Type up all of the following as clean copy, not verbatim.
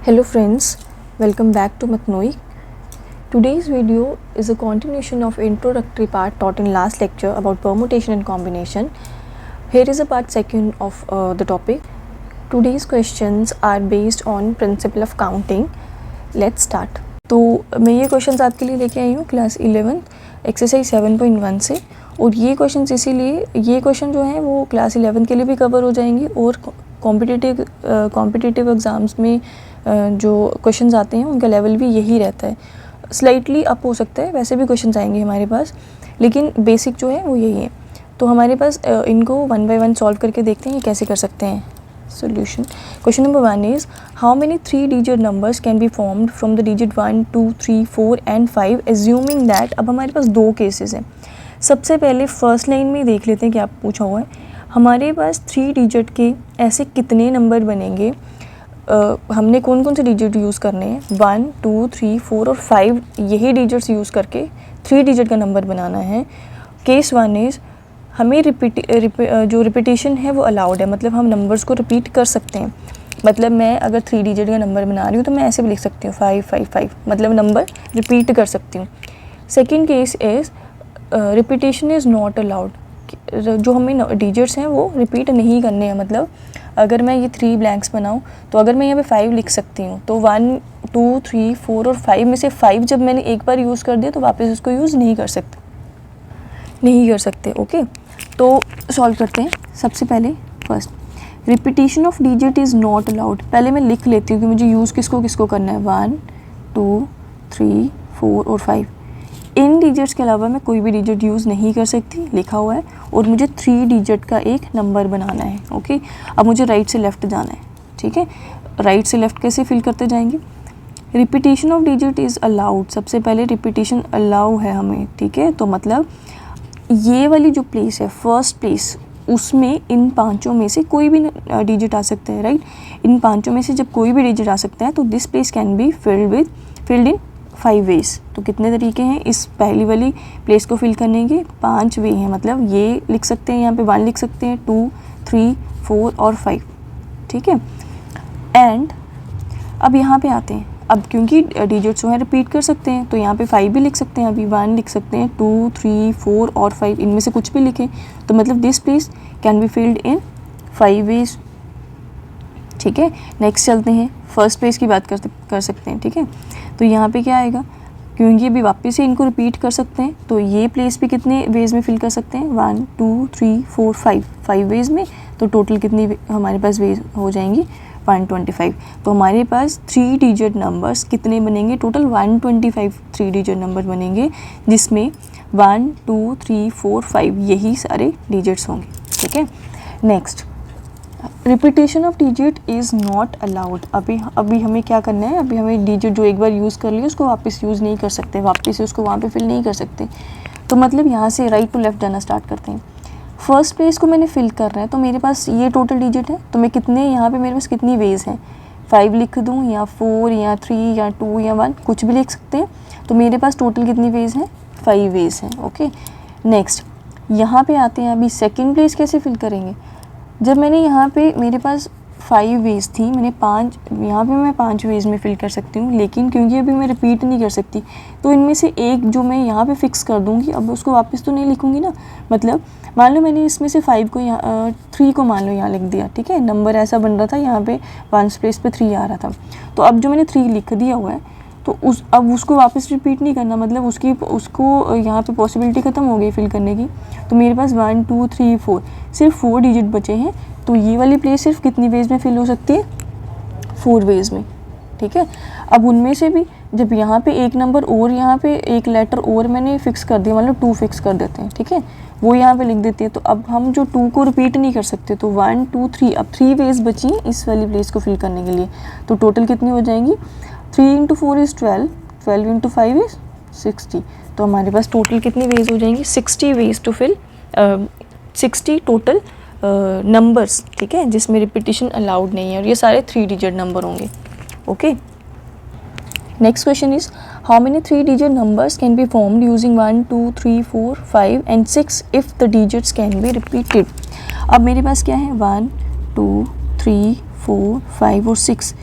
Hello friends, welcome back to Matnoi. Today's video is a continuation of introductory part taught in last lecture about permutation and combination. Here is a part second of the topic. Today's questions are based on principle of counting. Let's start. तो मैं ये questions आपके लिए लेके आई हूँ class 11 exercise 7.1 से, और ये क्वेश्चंस इसीलिए ये क्वेश्चन जो हैं वो क्लास 11 के लिए भी कवर हो जाएंगे और कॉम्पिटिटिव एग्ज़ाम्स में जो क्वेश्चंस आते हैं उनका लेवल भी यही रहता है. स्लाइटली अप हो सकता है, वैसे भी क्वेश्चंस आएंगे हमारे पास, लेकिन बेसिक जो है वो यही है. तो हमारे पास इनको वन बाय वन सॉल्व करके देखते हैं ये कैसे कर सकते हैं. Solution. Question number 1 is how many 3-digit numbers can be formed from the digit 1, 2, 3, 4 and 5 assuming that. अब हमारे पास दो केसेस हैं. सबसे पहले फर्स्ट लाइन में देख लेते हैं क्या पूछा हुआ है. हमारे पास 3 डिजिट के ऐसे कितने नंबर बनेंगे. हमने कौन कौन से डिजिट यूज़ करने हैं, 1, 2, 3, 4 और 5, यही डिजिट्स यूज़ करके 3 डिजिट का नंबर बनाना है. केस 1 इज़ हमें जो रिपीटेशन है वो अलाउड है, मतलब हम नंबर्स को रिपीट कर सकते हैं. मतलब मैं अगर 3 डिजिट का नंबर बना रही हूँ तो मैं ऐसे भी लिख सकती हूँ 5 5 5, मतलब नंबर रिपीट कर सकती हूँ. Second case is repetition is not allowed. जो हमें डिजिट्स हैं वो रिपीट नहीं करने हैं. मतलब अगर मैं ये 3 ब्लैंक्स बनाऊँ तो अगर मैं यहाँ पे 5 लिख सकती हूँ तो 1, 2, 3, 4 और 5 में से 5 जब मैंने एक बार यूज़ कर दिया तो वापस उसको यूज़ नहीं कर सकते. ओके, तो सॉल्व करते हैं. सबसे पहले first, repetition of digit is not allowed. पहले मैं लिख लेती हूँ कि मुझे यूज़ किसको करना है. 1, 2, 3, 4 और 5. इन डिजिट्स के अलावा मैं कोई भी डिजिट यूज़ नहीं कर सकती, लिखा हुआ है. और मुझे 3 डिजिट का एक नंबर बनाना है. ओके, अब मुझे राइट से लेफ़्ट जाना है. ठीक है, राइट से लेफ़्ट कैसे फिल करते जाएंगे. Repetition of digit is allowed. सबसे पहले रिपीटेशन अलाउ है हमें. ठीक है, तो मतलब ये वाली जो प्लेस है फर्स्ट प्लेस, उसमें इन पांचों में से कोई भी डिजिट आ सकता है. राइट, इन पांचों में से जब कोई भी डिजिट आ सकता है तो this place can be filled in 5 ways. तो कितने तरीके हैं इस पहली वाली प्लेस को फिल करने के. 5 वे हैं. मतलब ये लिख सकते हैं, यहाँ पे 1 लिख सकते हैं, 2, 3, 4 और 5. ठीक है, एंड अब यहाँ पे आते हैं. अब क्योंकि डिजिट्स जो है रिपीट कर सकते हैं तो यहाँ पे 5 भी लिख सकते हैं, अभी 1 लिख सकते हैं, 2, 3, 4 और 5, इनमें से कुछ भी लिखें तो मतलब this place can be filled in 5 ways. ठीक है, नेक्स्ट चलते हैं. फर्स्ट प्लेस की बात कर सकते हैं. ठीक है, तो यहाँ पे क्या आएगा, क्योंकि अभी वापस से इनको रिपीट कर सकते हैं तो ये प्लेस भी कितने वेज में फिल कर सकते हैं. 1, 2, 3, 4, 5 वेज में. तो टोटल कितनी हमारे पास वेज हो जाएंगी, 125. तो हमारे पास 3 डिजिट नंबर्स कितने बनेंगे, टोटल 125 3 डिजिट नंबर बनेंगे, जिसमें 1, 2, 3, 4, 5 यही सारे डिजिट्स होंगे. ठीक है, next, repetition of digit is not allowed. अभी हमें क्या करना है, अभी हमें डिजिट जो एक बार यूज़ कर लिया उसको वापस यूज़ नहीं कर सकते, वापस से उसको वहाँ पे फिल नहीं कर सकते. तो मतलब यहाँ से राइट टू लेफ़्ट जाना स्टार्ट करते हैं. फर्स्ट प्लेस को मैंने फिल करना है तो मेरे पास ये टोटल डिजिट है, तो मैं कितने यहाँ पे मेरे पास कितनी वेज हैं, 5 लिख दूँ या 4 या 3 या 2 या 1, कुछ भी लिख सकते हैं. तो मेरे पास टोटल कितनी वेज हैं, 5 वेज हैं. ओके, नेक्स्ट यहाँ पे आते हैं. अभी सेकंड प्लेस कैसे फिल करेंगे. जब मैंने यहाँ पे मेरे पास 5 वेज थी, मैंने 5 यहाँ पे मैं 5 वेज में फिल कर सकती हूँ, लेकिन क्योंकि अभी मैं रिपीट नहीं कर सकती तो इनमें से एक जो मैं यहाँ पे फिक्स कर दूँगी, अब उसको वापस तो नहीं लिखूँगी ना. मतलब मान लो मैंने इसमें से 5 को यहाँ 3 को मान लो यहाँ लिख दिया. ठीक है, नंबर ऐसा बन रहा था यहाँ पे 1 प्लेस पे 3 आ रहा था, तो अब जो मैंने 3 लिख दिया हुआ है तो अब उसको वापस रिपीट नहीं करना, मतलब उसको यहाँ पे पॉसिबिलिटी ख़त्म हो गई फिल करने की. तो मेरे पास 1, 2, 3, 4 सिर्फ 4 डिजिट बचे हैं. तो ये वाली प्लेस सिर्फ कितनी वेज में फिल हो सकती है, 4 वेज में. ठीक है, अब उनमें से भी जब यहाँ पे एक नंबर और यहाँ पे एक लेटर और मैंने फिक्स कर दिया, मतलब 2 फिक्स कर देते हैं. ठीक है, वो यहाँ पे लिख देती है. तो अब हम जो 2 को रिपीट नहीं कर सकते, तो 1, 2, 3, अब 3 वेज बची इस वाली प्लेस को फिल करने के लिए. तो टोटल कितनी हो जाएंगी, 3 × 4 इज़ 12, 12 × 5 इज़ 60. तो हमारे पास टोटल कितनी वेज हो जाएंगी, 60 ways to fill 60 total numbers. ठीक है, जिसमें रिपीटेशन अलाउड नहीं है, और ये सारे 3 डिजिट नंबर होंगे. Okay, next question is how many 3 digit numbers can be formed using 1, 2, 3, 4, 5 and 6 if the digits can be repeated. अब मेरे पास क्या है, 1, 2, 3, 4, 5 और 6.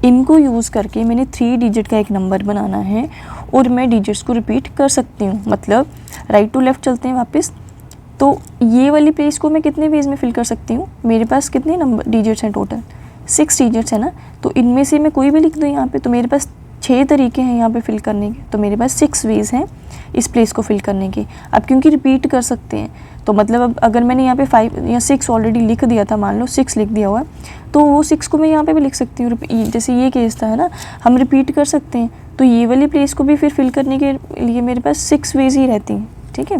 इनको यूज़ करके मैंने 3 डिजिट का एक नंबर बनाना है और मैं डिजिट्स को रिपीट कर सकती हूँ। मतलब राइट टू लेफ़्ट चलते हैं वापस, तो ये वाली प्लेस को मैं कितने वेज में फिल कर सकती हूँ, मेरे पास कितने नंबर डिजिट्स हैं टोटल, 6 डिजिट्स है ना, तो इनमें से मैं कोई भी लिख दूँ यहाँ पे, तो मेरे पास 6 तरीके हैं यहाँ पे फिल करने के, तो मेरे पास 6 वेज हैं इस प्लेस को फिल करने के। अब क्योंकि रिपीट कर सकते हैं, तो मतलब अब अगर मैंने यहाँ पे 5 या 6 ऑलरेडी लिख दिया था, मान लो 6 लिख दिया हुआ है, तो वो 6 को मैं यहाँ पे भी लिख सकती हूँ। जैसे ये केस था है ना, हम रिपीट कर सकते हैं, तो ये वाली प्लेस को भी फिर फिल करने के लिए मेरे पास 6 वेज ही रहती हैं, ठीक है।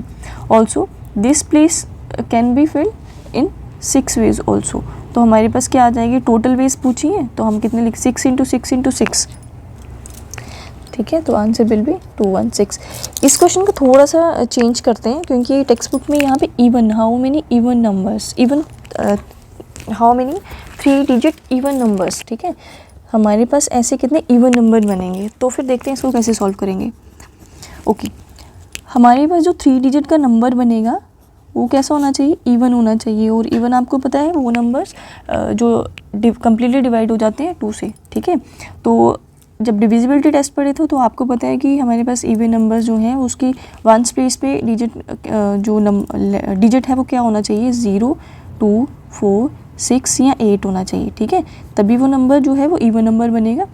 Also this place can be filled in 6 veg also. तो हमारे पास क्या आ जाएगी, टोटल वेज पूछी है तो हम कितने लिख 6 × 6 × 6, ठीक है। तो आंसर विल बी 216। इस क्वेश्चन को थोड़ा सा चेंज करते हैं, क्योंकि टेक्स्ट बुक में यहाँ पे even, how many even numbers, even how many 3 digit even numbers, ठीक है। हमारे पास ऐसे कितने इवन नंबर बनेंगे, तो फिर देखते हैं इसको कैसे सॉल्व करेंगे। ओके, हमारे पास जो 3 डिजिट का नंबर बनेगा वो कैसा होना चाहिए, इवन होना चाहिए। और इवन आपको पता है वो नंबर्स जो कम्प्लीटली डिवाइड हो जाते हैं 2 से, ठीक है। तो जब डिविजिबिलिटी टेस्ट पढ़े थे तो आपको पता है कि हमारे पास इवन नंबर्स जो हैं उसकी वंस प्लेस पे डिजिट जो डिजिट है वो क्या होना चाहिए, 0, 2, 4, 6 या 8 होना चाहिए, ठीक है। तभी वो नंबर जो है वो इवन नंबर बनेगा।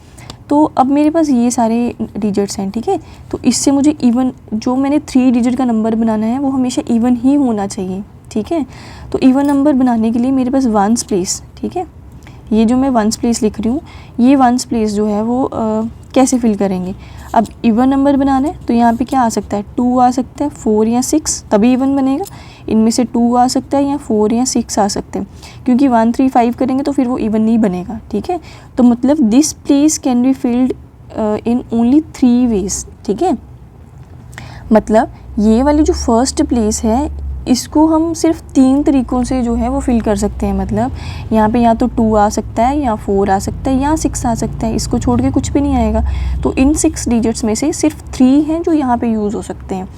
तो अब मेरे पास ये सारे डिजिट्स हैं, ठीक है। तो इससे मुझे इवन, जो मैंने 3 डिजिट का नंबर बनाना है वो हमेशा इवन ही होना चाहिए, ठीक है। तो इवन नंबर बनाने के लिए मेरे पास वंस प्लेस, ठीक है, ये जो मैं वंस प्लेस लिख रही हूँ, ये वंस प्लेस जो है वो कैसे फिल करेंगे। अब इवन नंबर बनाना है तो यहाँ पे क्या आ सकता है, 2 आ सकता है, 4 या 6, तभी इवन बनेगा। इनमें से 2 आ सकता है या 4 या 6 आ सकते हैं, क्योंकि 1, 3, 5 करेंगे तो फिर वो इवन नहीं बनेगा, ठीक है। तो मतलब this place can be filled in only 3 ways, ठीक है। मतलब ये वाली जो फर्स्ट प्लेस है इसको हम सिर्फ 3 तरीक़ों से जो है वो फिल कर सकते हैं। मतलब यहाँ पे या तो 2 आ सकता है, या 4 आ सकता है, या 6 आ सकता है, इसको छोड़ के कुछ भी नहीं आएगा। तो इन 6 डिजिट्स में से सिर्फ 3 हैं जो यहाँ पे यूज़ हो सकते हैं।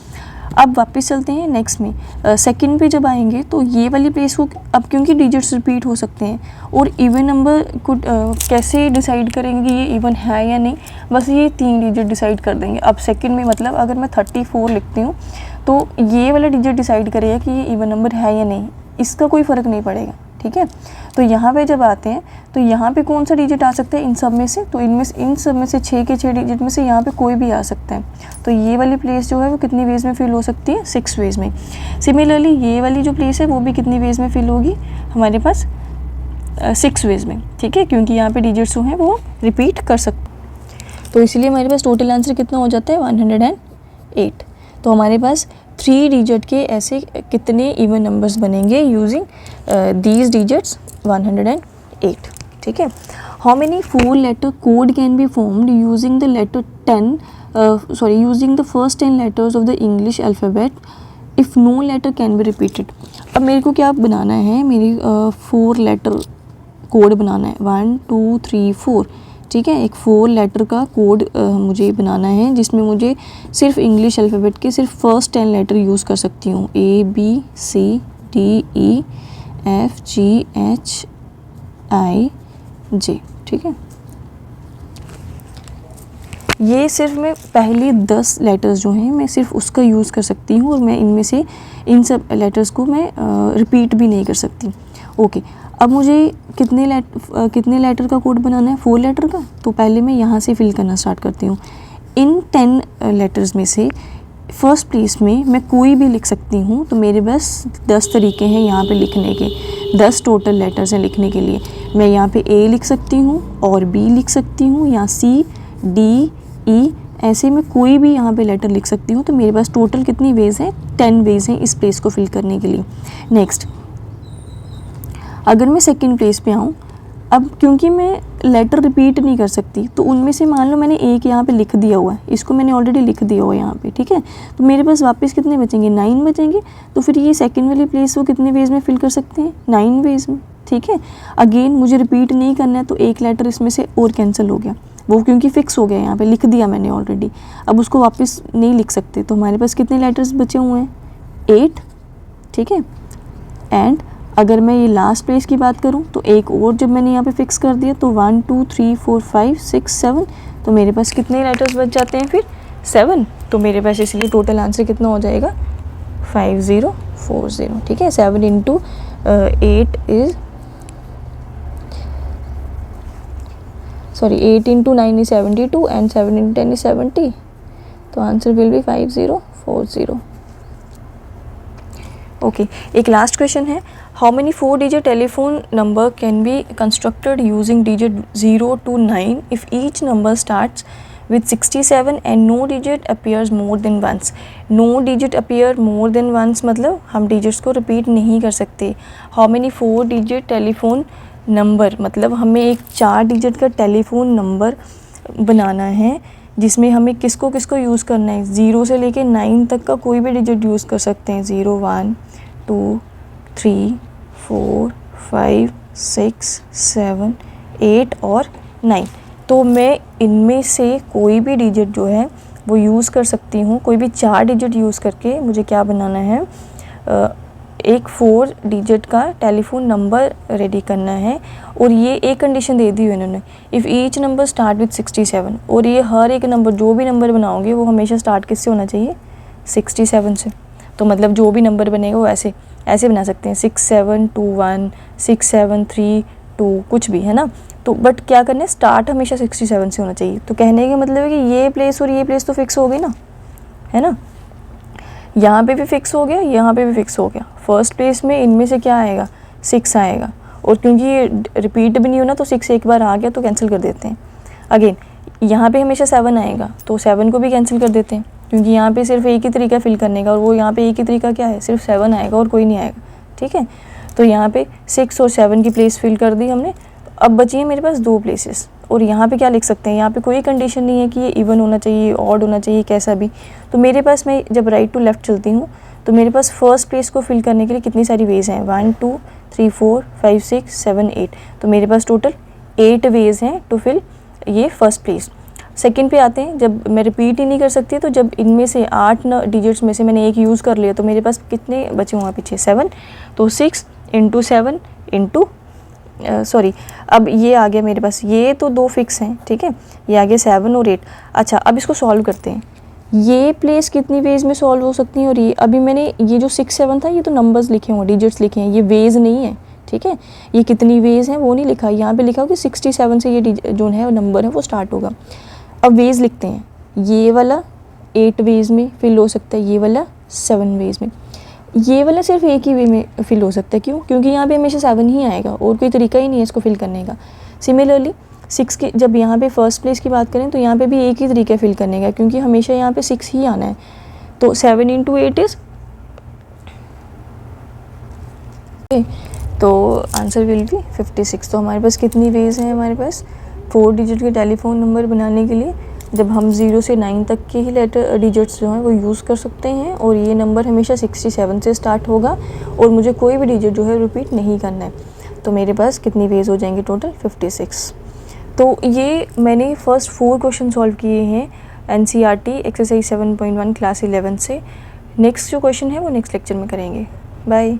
अब वापस चलते हैं नेक्स्ट में, सेकंड पे जब आएंगे तो ये वाली प्लेस को, अब क्योंकि डिजिट्स रिपीट हो सकते हैं और इवन नंबर को कैसे डिसाइड करेंगे ये इवन है या नहीं, बस ये 3 डिजिट डिसाइड कर देंगे। अब सेकंड में मतलब अगर मैं 34 लिखती हूँ तो ये वाला डिजिट डिसाइड करेगा कि ये इवन नंबर है या नहीं, इसका कोई फ़र्क नहीं पड़ेगा, ठीक है। तो यहाँ पे जब आते हैं तो यहाँ पे कौन सा डिजिट आ सकता है इन सब में से, तो इन सब में से 6 के 6 डिजिट में से यहाँ पे कोई भी आ सकता है। तो ये वाली प्लेस जो है वो कितनी वेज में फिल हो सकती है, 6 वेज में। सिमिलरली ये वाली जो प्लेस है वो भी कितनी वेज में फिल होगी हमारे पास, 6 वेज में, ठीक है, क्योंकि यहाँ पे डिजिट्स जो हैं वो रिपीट कर सकते। तो इसलिए हमारे पास टोटल आंसर कितना हो जाता है, 108। तो हमारे पास 3 डिजिट के ऐसे कितने इवन नंबर्स बनेंगे यूजिंग दीज डिजिट्स 108, ठीक है। How many 4 letter code can be formed using the letter 10 using the first 10 letters of the English alphabet if no letter can be repeated. अब मेरे को क्या बनाना है, मेरी 4 लेटर कोड बनाना है, 1, 2, 3, 4, ठीक है। एक 4 लेटर का कोड मुझे बनाना है जिसमें मुझे सिर्फ इंग्लिश अल्फ़ाबेट के सिर्फ फर्स्ट 10 लेटर यूज़ कर सकती हूँ, ABCDEFGHIJ, ठीक है। ये सिर्फ मैं पहली 10 लेटर्स जो हैं मैं सिर्फ उसका यूज़ कर सकती हूँ और मैं इनमें से इन सब लेटर्स को मैं रिपीट भी नहीं कर सकती। ओके, अब मुझे कितने लेटर का कोड बनाना है, 4 लेटर का। तो पहले मैं यहाँ से फिल करना स्टार्ट करती हूँ। इन 10 लेटर्स में से फर्स्ट प्लेस में मैं कोई भी लिख सकती हूँ, तो मेरे पास 10 तरीके हैं यहाँ पे लिखने के, 10 टोटल लेटर्स हैं लिखने के लिए। मैं यहाँ पे A लिख सकती हूँ और B लिख सकती हूँ, या C, D, E, ऐसे में कोई भी यहाँ पे लेटर लिख सकती हूँ। तो मेरे पास टोटल कितनी वेज हैं, 10 वेज हैं इस प्लेस को फिल करने के लिए। नेक्स्ट, अगर मैं सेकंड प्लेस पे आऊँ, अब क्योंकि मैं लेटर रिपीट नहीं कर सकती, तो उनमें से मान लो मैंने एक यहाँ पे लिख दिया हुआ है, इसको मैंने ऑलरेडी लिख दिया हुआ है यहाँ पे, ठीक है। तो मेरे पास वापस कितने बचेंगे, 9 बचेंगे। तो फिर ये सेकंड वाली प्लेस वो कितने वेज में फिल कर सकते हैं, 9 वेज में, ठीक है। अगेन मुझे रिपीट नहीं करना है, तो एक लेटर इसमें से और कैंसिल हो गया, वो क्योंकि फिक्स हो गया, यहाँ पे लिख दिया मैंने ऑलरेडी, अब उसको वापस नहीं लिख सकते। तो हमारे पास कितने लेटर्स बचे हुए हैं, 8, ठीक है। एंड अगर मैं ये लास्ट प्लेस की बात करूँ तो एक और जब मैंने यहाँ पे फिक्स कर दिया तो 1 2 3 4 5 6 7, तो मेरे पास कितने लेटर्स बच जाते हैं फिर 7। तो मेरे पास इसलिए टोटल आंसर कितना हो जाएगा 5040। ठीक है, 7 into 8 is 8 into 9 is 72 and 7 into 10 is 70, तो आंसर विल बी 5040। ओके, एक लास्ट क्वेश्चन है, how many 4 digit telephone number can be constructed using digit 0 to 9 if each number starts with 67 and no digit appears more than once। no digit appear more than once मतलब हम digits को repeat नहीं कर सकते। how many 4 digit telephone number मतलब हमें एक 4 digit का टेलीफोन नंबर बनाना है जिसमें हमें किसको किसको यूज़ करना है, 0 से लेके 9 तक का कोई भी डिजिट यूज़ कर सकते हैं, 0 1 2 3 4 5 6 7 8 और 9। तो मैं इनमें से कोई भी डिजिट जो है वो यूज़ कर सकती हूँ। कोई भी 4 डिजिट यूज़ करके मुझे क्या बनाना है, एक 4 डिजिट का टेलीफोन नंबर रेडी करना है। और ये एक कंडीशन दे दी हुई इन्होंने, if each number start with 67, और ये हर एक नंबर जो भी नंबर बनाओगे वो हमेशा स्टार्ट किससे होना चाहिए, 67 से। तो मतलब जो भी नंबर बनेगा वो ऐसे बना सकते हैं, 6 7 2 1 6 7 3 2 कुछ भी, है ना। तो बट क्या करना है, स्टार्ट हमेशा 67 से होना चाहिए। तो कहने का मतलब है कि ये प्लेस और ये प्लेस तो फिक्स हो गई ना, है ना। यहाँ पे भी फिक्स हो गया, यहाँ पे भी फिक्स हो गया। फर्स्ट प्लेस में इनमें से क्या आएगा, 6 आएगा, और क्योंकि ये रिपीट भी नहीं होना तो 6 एक बार आ गया तो कैंसिल कर देते हैं। अगेन यहाँ पे हमेशा 7 आएगा तो 7 को भी कैंसिल कर देते हैं, क्योंकि यहाँ पे सिर्फ एक ही तरीका फिल करने का, और वो यहाँ पे एक ही तरीका क्या है, सिर्फ 7 आएगा और कोई नहीं आएगा। ठीक है, तो यहाँ पे 6 और 7 की प्लेस फिल कर दी हमने। अब बची है मेरे पास 2 प्लेसेस, और यहाँ पे क्या लिख सकते हैं, यहाँ पे कोई कंडीशन नहीं है कि ये इवन होना चाहिए, ऑड होना चाहिए, कैसा भी। तो मेरे पास, मैं जब राइट टू लेफ़्ट चलती हूँ तो मेरे पास फर्स्ट प्लेस को फिल करने के लिए कितनी सारी वेज़ हैं, 1 2 3 4 5 6 7 8। तो मेरे पास टोटल 8 वेज़ हैं टू फिल ये फर्स्ट प्लेस। सेकंड पे आते हैं, जब मैं रिपीट ही नहीं कर सकती, तो जब इनमें से 8 डिजिट्स में से मैंने एक यूज़ कर लिया तो मेरे पास कितने बचे वहाँ पीछे, 7। तो 6 इंटू 7 इंटू अब ये आ गया मेरे पास, ये तो 2 फिक्स हैं। ठीक है, ये आ गया 7 और 8। अच्छा, अब इसको सॉल्व करते हैं। ये प्लेस कितनी वेज में सॉल्व हो सकती हैं, और ये अभी मैंने ये जो 6 7 था ये तो नंबर्स लिखे हुए, डिजिट्स लिखे हैं, ये वेज नहीं है। ठीक है, ये कितनी वेज हैं वो नहीं लिखा, यहाँ पे लिखा हो कि 67 से ये जो है नंबर है वो स्टार्ट होगा। अब वेज लिखते हैं, ये वाला 8 वेज में फिल हो सकता है, ये वाला 7 वेज में, ये वाला सिर्फ एक ही वे में फिल हो सकता है। क्यों? क्योंकि यहाँ पे हमेशा 7 ही आएगा और कोई तरीका ही नहीं है इसको फिल करने का। सिमिलरली 6 की जब यहाँ पे फर्स्ट प्लेस की बात करें तो यहाँ पे भी एक ही तरीका फिल करने का, क्योंकि हमेशा यहाँ पे 6 ही आना है। तो 7 इंटू 8 इज़, तो आंसर विल बी 56। तो हमारे पास कितनी वेज हैं, हमारे पास 4 डिजिट के टेलीफोन नंबर बनाने के लिए जब हम 0 से 9 तक के ही लेटर डिजिट्स जो हैं वो यूज़ कर सकते हैं, और ये नंबर हमेशा 67 से स्टार्ट होगा, और मुझे कोई भी डिजिट जो है रिपीट नहीं करना है। तो मेरे पास कितनी वेज हो जाएंगे टोटल, 56। तो ये मैंने फर्स्ट 4 क्वेश्चन सॉल्व किए हैं NCERT एक्सरसाइज 7.1 क्लास 11 से। नेक्स्ट जो क्वेश्चन है वो नेक्स्ट लेक्चर में करेंगे। बाय।